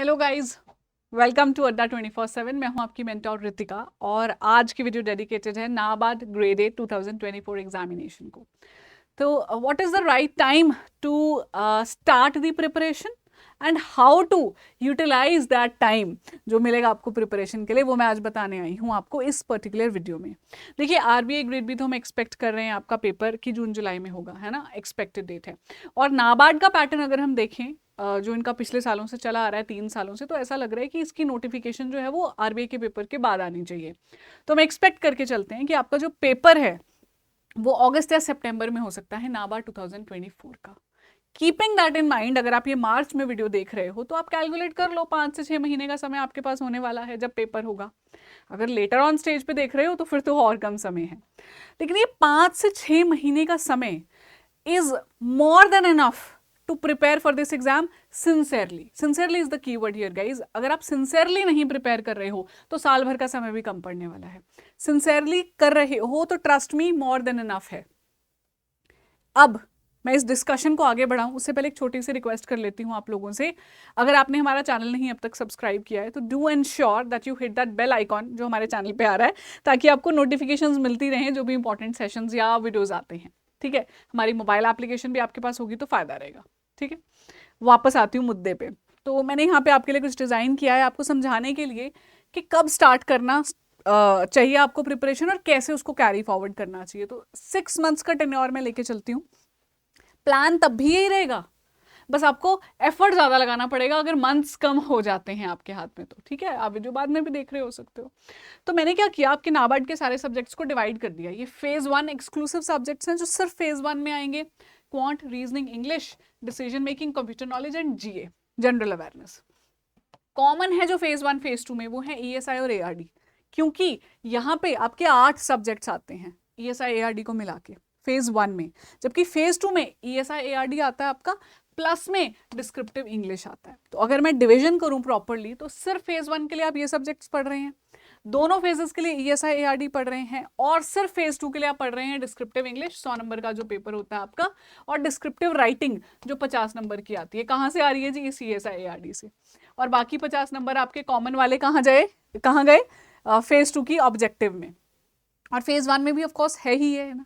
Hello guys, welcome to अड्डा 24/7। मैं हूं आपकी मेंटोर रितिका और आज की वीडियो डेडिकेटेड है नाबार्ड ग्रेड ए 2024 एग्जामिनेशन को। तो what is the right time to start the preparation and how to utilize that time जो मिलेगा आपको प्रिपरेशन के लिए, वो मैं आज बताने आई हूँ आपको इस पर्टिकुलर वीडियो में। देखिए, आरबीआई ग्रेड बी तो हम एक्सपेक्ट कर रहे हैं आपका पेपर कि जून जुलाई में होगा, है ना, एक्सपेक्टेड डेट है। और नाबार्ड का पैटर्न अगर हम देखें, जो इनका पिछले सालों से चला आ रहा है 3 सालों से, तो ऐसा लग रहा है कि इसकी नोटिफिकेशन जो है वो आरबीआई के पेपर के बाद आनी चाहिए। तो हम एक्सपेक्ट करके चलते हैं कि आपका जो पेपर है वो अगस्त या सितंबर में हो सकता है नाबार्ड 2024 का। कीपिंग दैट इन माइंड, अगर आप ये मार्च में वीडियो देख रहे हो तो आप कैलकुलेट कर लो 5 से 6 महीने का समय आपके पास होने वाला है जब पेपर होगा। अगर लेटर ऑन स्टेज पे देख रहे हो तो फिर तो और कम समय है, लेकिन ये 5 से 6 महीने का समय is more than enough to prepare for this exam sincerely. Sincerely is the keyword here guys. अगर आप सिंसियरली नहीं प्रिपेयर कर रहे हो तो साल भर का समय भी कम पड़ने वाला है। सिंसियरली कर रहे हो तो ट्रस्ट मी, मोर देन इनफ है। अब मैं इस डिस्कशन को आगे बढ़ाऊं उससे पहले एक छोटी सी रिक्वेस्ट कर लेती हूं आप लोगों से। अगर आपने हमारा चैनल नहीं अब तक सब्सक्राइब किया है तो do ensure that you hit that bell icon जो हमारे चैनल पे आ रहा है, ताकि आपको नोटिफिकेशंस मिलती रहें जो भी इंपॉर्टेंट सेशंस या वीडियोस आते हैं। ठीक है, हमारी मोबाइल एप्लीकेशन भी आपके पास होगी तो फायदा रहेगा। ठीक है, वापस आती हूँ मुद्दे पे। तो मैंने यहाँ पे आपके लिए कुछ डिज़ाइन किया है आपको समझाने के लिए कि कब स्टार्ट करना चाहिए आपको प्रिपरेशन और कैसे उसको कैरी फॉरवर्ड करना चाहिए। तो 6 मंथ्स का टेन्योर में लेके चलती हूँ। प्लान तब भी यही रहेगा, बस आपको एफर्ट ज्यादा लगाना पड़ेगा अगर मंथ्स कम हो जाते हैं आपके हाथ में तो। ठीक है, आप वीडियो बाद में भी देख रहे हो सकते हो। तो मैंने क्या किया, आपके नाबार्ड के सारे सब्जेक्ट्स को डिवाइड कर दिया। ये फेज 1 एक्सक्लूसिव सब्जेक्ट्स हैं जो सिर्फ फेज 1 में आएंगे। Quant, reasoning, English, decision making, computer knowledge and GA, general awareness. Common है जो फेज 1 फेज 2 में, वो है ईएसआई और एआरडी, क्योंकि यहाँ पे आपके 8 सब्जेक्ट्स आते हैं ईएसआई एआरडी को मिला के फेज 1 में, जबकि फेज 2 में ईएसआई एआरडी आता है आपका प्लस में डिस्क्रिप्टिव इंग्लिश आता है। तो अगर मैं डिवीजन करूं प्रॉपरली तो सिर्फ फेज 1 के लिए आप ये सब्जेक्ट्स पढ़ रहे हैं, दोनों फेजेस के लिए ईएसआई एआरडी पढ़ रहे हैं, और सिर्फ फेज 2 के लिए आप पढ़ रहे हैं डिस्क्रिप्टिव इंग्लिश 100 नंबर का जो पेपर होता है आपका, और डिस्क्रिप्टिव राइटिंग जो 50 नंबर की आती है। कहाँ से आ रही है जी? इस ईएसआई एआरडी से। और बाकी 50 नंबर आपके कॉमन वाले कहाँ गए? फेज 2 की ऑब्जेक्टिव में, और फेज 1 में भी ऑफकोर्स है ही है ना।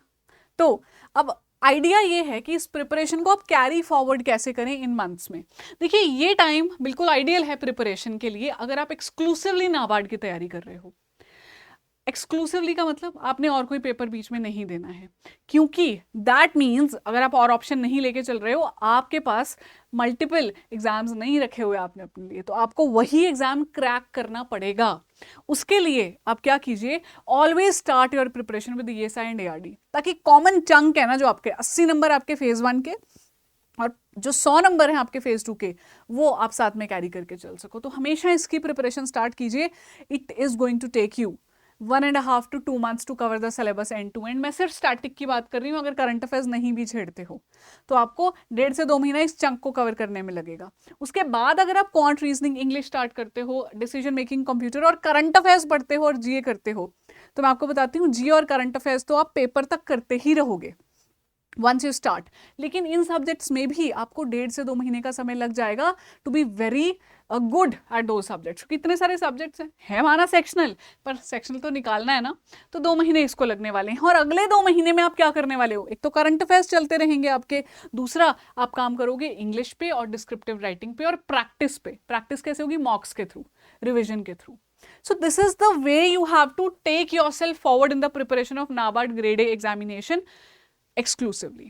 तो अब आइडिया ये है कि इस प्रिपरेशन को आप कैरी फॉरवर्ड कैसे करें इन मंथ्स में। देखिए, ये टाइम बिल्कुल आइडियल है प्रिपरेशन के लिए अगर आप एक्सक्लूसिवली नाबार्ड की तैयारी कर रहे हो। एक्सक्लूसिवली का मतलब आपने और कोई पेपर बीच में नहीं देना है, क्योंकि दैट मीन्स अगर आप और ऑप्शन नहीं लेके चल रहे हो, आपके पास मल्टीपल एग्जाम्स नहीं रखे हुए आपने अपने लिए, तो आपको वही एग्जाम क्रैक करना पड़ेगा। उसके लिए आप क्या कीजिए, always start your preparation with ESI and ARD, ताकि कॉमन चंक है ना जो आपके 80 नंबर आपके फेज 1 के और जो 100 नंबर हैं आपके फेज 2 के, वो आप साथ में कैरी करके चल सको। तो हमेशा इसकी प्रिपरेशन स्टार्ट कीजिए। It is going to take you 1.5 to 2 months to cover the syllabus end to end. मैं सिर्फ स्टैटिक की बात कर रही हूँ, अगर करंट अफेयर्स नहीं भी छेड़ते हो तो आपको 1.5 से 2 महीना इस चंक को कवर करने में लगेगा। उसके बाद अगर आप क्वांट, रीजनिंग, इंग्लिश स्टार्ट करते हो, डिसीजन मेकिंग, कंप्यूटर और करंट अफेयर्स पढ़ते हो और जीए करते हो, तो मैं आपको बताती हूँ जीए और करंट अफेयर्स तो आप पेपर तक करते ही रहोगे वंस यू स्टार्ट। लेकिन इन सब्जेक्ट्स में भी आपको 1.5 से 2 महीने का समय लग जाएगा to be very good at दो सब्जेक्ट्स। कितने सारे सब्जेक्ट्स हैं, है माना सेक्शनल, पर सेक्शनल तो निकालना है ना, तो 2 महीने इसको लगने वाले हैं। और अगले 2 महीने में आप क्या करने वाले हो, एक तो करंट अफेयर्स चलते रहेंगे आपके, दूसरा आप काम करोगे इंग्लिश पे और डिस्क्रिप्टिव राइटिंग पे और प्रैक्टिस पे। प्रैक्टिस कैसे होगी? मॉक्स के थ्रू, रिविजन के through. So this is the way you have to take yourself forward in the preparation of NABARD grade A examination exclusively.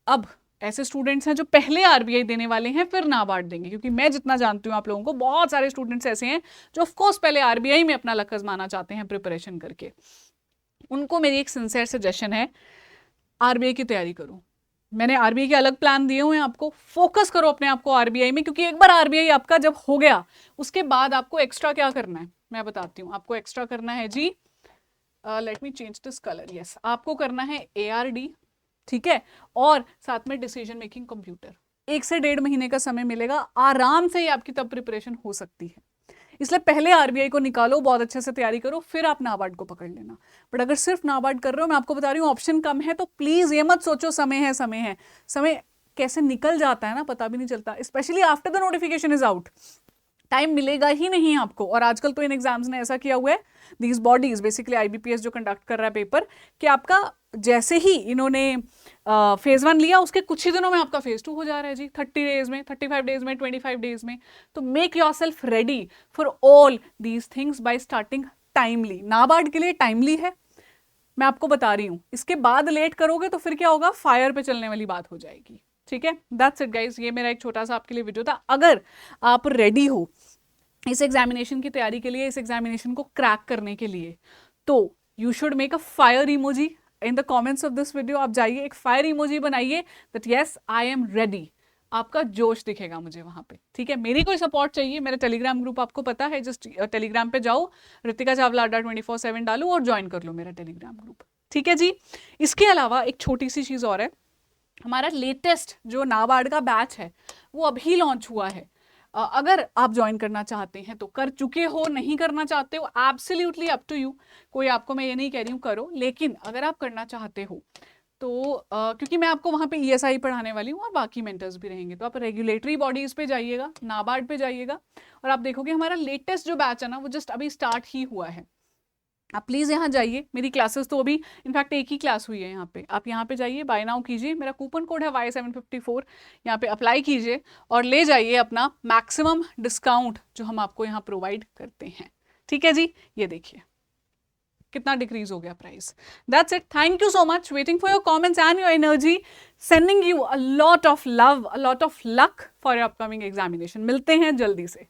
अब ऐसे स्टूडेंट्स हैं जो पहले आरबीआई देने वाले हैं फिर नाबार्ड देंगे, क्योंकि मैं जितना जानती हूँ आप लोगों को बहुत सारे स्टूडेंट्स ऐसे हैं जो ऑफकोर्स पहले आरबीआई में अपना लक आजमाना चाहते हैं प्रिपरेशन करके। उनको मेरी एक सिंसियर सजेशन है, आरबीआई की तैयारी करो। मैंने आरबीआई के अलग प्लान दिए हुए हैं आपको, फोकस करो अपने आप को आरबीआई में, क्योंकि एक बार आरबीआई आपका जब हो गया उसके बाद आपको एक्स्ट्रा क्या करना है मैं बताती हूँ। आपको एक्स्ट्रा करना है जी, let me change this colour, yes, आपको करना है एआरडी, ठीक है, और साथ में डिसीजन मेकिंग कंप्यूटर। 1 से 1.5 महीने का समय मिलेगा, आराम से ही आपकी तब प्रिपरेशन हो सकती है। इसलिए पहले आरबीआई को निकालो, बहुत अच्छे से तैयारी करो, फिर आप नाबार्ड को पकड़ लेना। बट अगर सिर्फ नाबार्ड कर रहे हो, मैं आपको बता रही हूँ ऑप्शन कम है, तो प्लीज ये मत सोचो समय है समय है। समय कैसे निकल जाता है ना, पता भी नहीं चलता, specially after the notification is out. Time मिलेगा ही नहीं आपको। और आजकल तो इन एग्जाम्स ने ऐसा किया हुआ है, दीज बॉडीज बेसिकली IBPS जो कंडक्ट कर रहा है पेपर, कि आपका जैसे ही इन्होंने फेज 1 लिया उसके कुछ ही दिनों में आपका फेज 2 हो जा रहा है जी, 30 डेज में, 35 डेज में, 25 डेज में। तो make your self ready for all these things by starting timely. NABARD के लिए टाइमली है, मैं आपको बता रही हूँ। इसके बाद लेट करोगे तो फिर क्या होगा, फायर पे चलने वाली बात हो जाएगी। ठीक है, दैट्स इट गाइस, ये मेरा एक छोटा सा आपके लिए वीडियो था। अगर आप रेडी हो इस एग्जामिनेशन की तैयारी के लिए, इस एग्जामिनेशन को क्रैक करने के लिए, तो you should make a fire emoji in the comments of this video. आप जाइए, एक फायर इमोजी बनाइए that yes I am ready. आपका जोश दिखेगा मुझे वहां पे। ठीक है, मेरी कोई सपोर्ट चाहिए, मेरा टेलीग्राम ग्रुप आपको पता है, जस्ट टेलीग्राम पे जाओ, रितिका चावला अड्डा 24/7 डालो और ज्वाइन कर लो मेरा टेलीग्राम ग्रुप। ठीक है जी। इसके अलावा एक छोटी सी चीज और है, हमारा लेटेस्ट जो नाबार्ड का बैच है वो अभी लॉन्च हुआ है। अगर आप ज्वाइन करना चाहते हैं तो कर चुके हो, नहीं करना चाहते हो एब्सोल्युटली अप टू यू, कोई आपको मैं ये नहीं कह रही हूँ करो, लेकिन अगर आप करना चाहते हो तो क्योंकि मैं आपको वहाँ पे ESI पढ़ाने वाली हूँ और बाकी मेंटर्स भी रहेंगे, तो आप रेगुलेटरी बॉडीज पे जाइएगा, नाबार्ड पे जाइएगा और आप देखोगे हमारा लेटेस्ट जो बैच है ना वो जस्ट अभी स्टार्ट ही हुआ है। आप प्लीज़ यहाँ जाइए, मेरी क्लासेस तो अभी इनफैक्ट एक ही क्लास हुई है यहाँ पे, आप यहाँ पे जाइए, बाय नाउ कीजिए, मेरा कूपन कोड है Y754, यहाँ पे अप्लाई कीजिए और ले जाइए अपना मैक्सिमम डिस्काउंट जो हम आपको यहाँ प्रोवाइड करते हैं। ठीक है जी, ये देखिए कितना डिक्रीज हो गया price. That's it, thank you so much, waiting for your comments and your energy, sending you a lot of love, a lot of luck for your upcoming examination. मिलते हैं जल्दी से।